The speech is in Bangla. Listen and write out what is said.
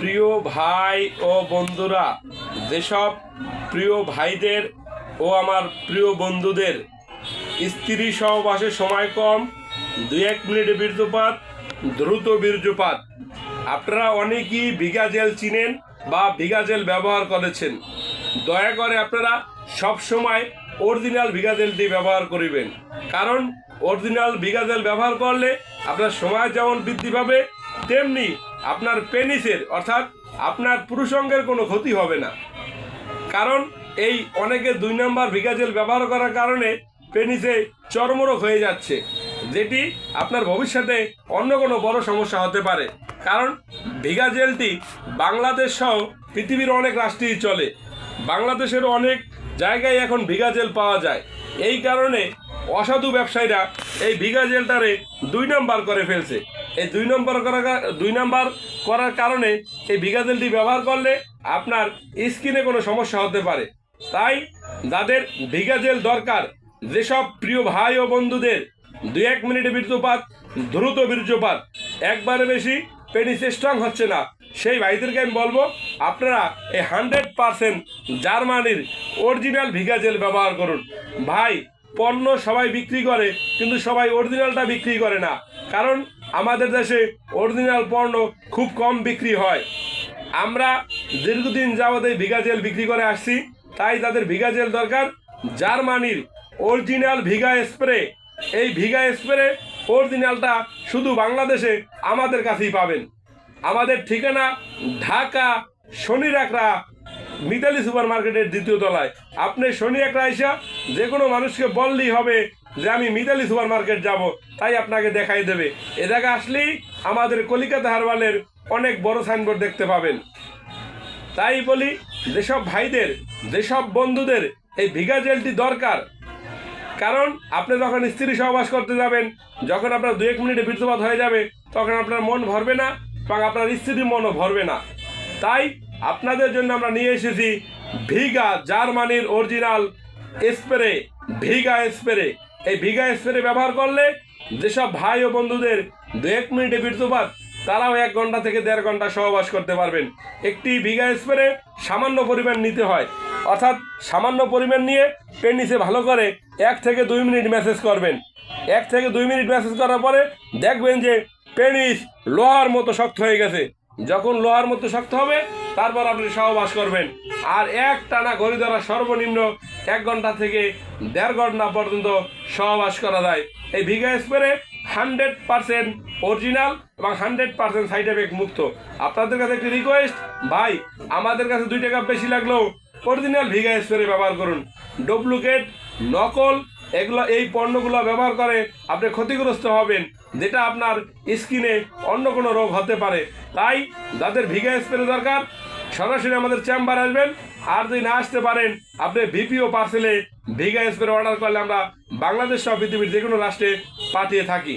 প্রিয় ভাই ও বন্ধুরা, যেসব প্রিয় ভাইদের ও আমার প্রিয় বন্ধুদের স্ত্রী সহবাসের সময় কম, 2-1 মিনিটে বীর্যপাত, দ্রুত বীর্যপাত। আপনারা অনেকেই ভিগা জেল চিনেন বা ভিগা জেল ব্যবহার করেছেন। দয়া করে আপনারা সব সময় অরিজিনাল ভিগা জেলটি ব্যবহার করিবেন, কারণ অরিজিনাল ভিগা জেল ব্যবহার করলে আপনার সময় যেমন বৃদ্ধি পাবে, তেমনি আপনার পেনিসের অর্থাৎ আপনার পুরুষাঙ্গের কোনো ক্ষতি হবে না। কারণ এই অনেকে 2 নম্বর ভিগা জেল ব্যবহার করার কারণে পেনিসে চর্মরোগ হয়ে যাচ্ছে, যেটি আপনার ভবিষ্যতে অন্য কোনো বড় সমস্যা হতে পারে। কারণ ভিগা জেলটি বাংলাদেশ সহ পৃথিবীর অনেক রাষ্ট্রেই চলে। বাংলাদেশের অনেক জায়গায় এখন ভিগা জেল পাওয়া যায়। এই কারণে অসাধু ব্যবসায়ীরা এই ভিগা জেলটারে 2 নম্বর করে ফেলছে। এই 2 নম্বর করার কারণে এই ভিগা জেলটি ব্যবহার করলে আপনার স্কিনে কোনো সমস্যা হতে পারে। তাই যাদের ভিগা জেল দরকার, যেসব প্রিয় ভাই ও বন্ধুদের 2-1 মিনিটে বীর্যপাত, দ্রুত বীর্যপাত, একবারে বেশি পেনিস স্ট্রং হচ্ছে না, সেই ভাইদেরকে আমি বলবো আপনারা এই 100% জার্মানির অরিজিনাল ভিগা জেল ব্যবহার করুন। ভাই, পণ্য সবাই বিক্রি করে, কিন্তু সবাই অরিজিনালটা বিক্রি করে না, কারণ আমাদের দেশে অরিজিনাল পণ্য খুব কম বিক্রি হয়। আমরা দীর্ঘদিন যাবত এই ভিগা জেল বিক্রি করে আসছি, তাই তাদের ভিগা জেল দরকার জার্মানির অরিজিনাল ভিগা স্প্রে। এই ভিগা স্প্রে অরিজিনালটা শুধু বাংলাদেশে আমাদের কাছেই পাবেন। আমাদের ঠিকানা ঢাকা শনি একরা মিতালি সুপার মার্কেটের 2য় তলায়। আপনি শনি একরা আইসা যে কোনো মানুষকে বললেই হবে যে আমি মিতালি সুপার মার্কেট যাব, তাই আপনাকে দেখাই দেবে। এ জায়গা আসলেই আমাদের কলিকাতা হারবালের অনেক বড় সাইনবোর্ড দেখতে পাবেন। তাই বলি, যেসব ভাইদের, যেসব বন্ধুদের এই ভিগা জেলটি দরকার, কারণ আপনি যখন স্ত্রী সহবাস করতে যাবেন, যখন আপনার 2-1 মিনিটে বীর্যপাত হয়ে যাবে, তখন আপনার মন ভরবে না এবং আপনার স্ত্রীর মনও ভরবে না। তাই আপনাদের জন্য আমরা নিয়ে এসেছি ভিগা জার্মানির অরিজিনাল স্প্রে, ভিগা স্প্রে। এই ভিগা স্প্রে ব্যবহার করলে যেসব ভাই ও বন্ধুদের 2-1 মিনিটে বীর্যপাত, তারাও 1 ঘন্টা থেকে 1.5 ঘন্টা সহবাস করতে পারবেন। একটি ভিগা স্প্রে সামান্য পরিমাণ নিতে হয়, অর্থাৎ সামান্য পরিমাণ নিয়ে পেনিসে ভালো করে 1 থেকে 2 মিনিট ম্যাসেজ করবেন। 1 থেকে 2 মিনিট ম্যাসেজ করার পরে দেখবেন যে পেনিস লোহার মতো শক্ত হয়ে গেছে। যখন লোহার মতো শক্ত হবে, তারপর আপনি সহবাস করবেন। আর এক টানা ঘড়ি ধরা সর্বনিম্ন 1 ঘন্টা থেকে 1.5 ঘন্টা পর্যন্ত সহবাস করা যায়। এই ভিগা স্প্রে 100% অরিজিনাল এবং 100% সাইড এফেক্ট মুক্ত। আপনাদের কাছে একটি রিকোয়েস্ট, ভাই, আমাদের কাছে 2 টাকা বেশি লাগলেও অরিজিনাল ভিগা স্প্রে ব্যবহার করুন। ডুপ্লিকেট, নকল, এই পণ্যগুলো ব্যবহার করে আপনি ক্ষতিগ্রস্ত হবেন, যেটা আপনার স্কিনে অন্য কোনো রোগ হতে পারে। তাই যাদের ভিগা স্প্রে দরকার, সরাসরি আমাদের চেম্বার আসবেন। আর যদি না আসতে পারেন, আপনি ভিপিও পার্সেলে ভিগা স্প্রে অর্ডার করলে আমরা বাংলাদেশ সহ পৃথিবীর যে কোনো রাষ্ট্রে পাঠিয়ে থাকি।